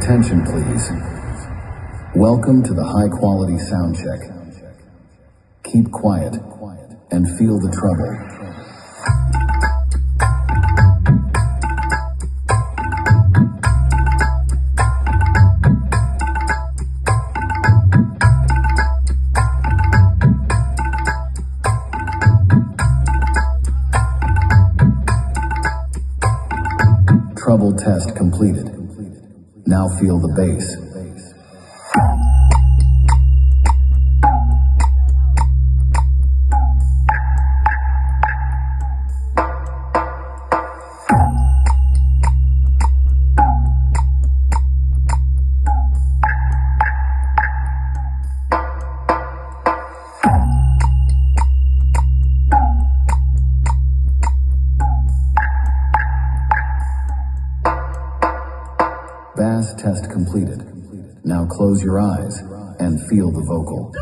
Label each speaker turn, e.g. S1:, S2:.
S1: Attention please. Welcome to the high-quality sound check. Keep quiet and feel the trouble. Trouble test completed. Now feel the bass. Bass test completed. Now close your eyes and feel the vocal.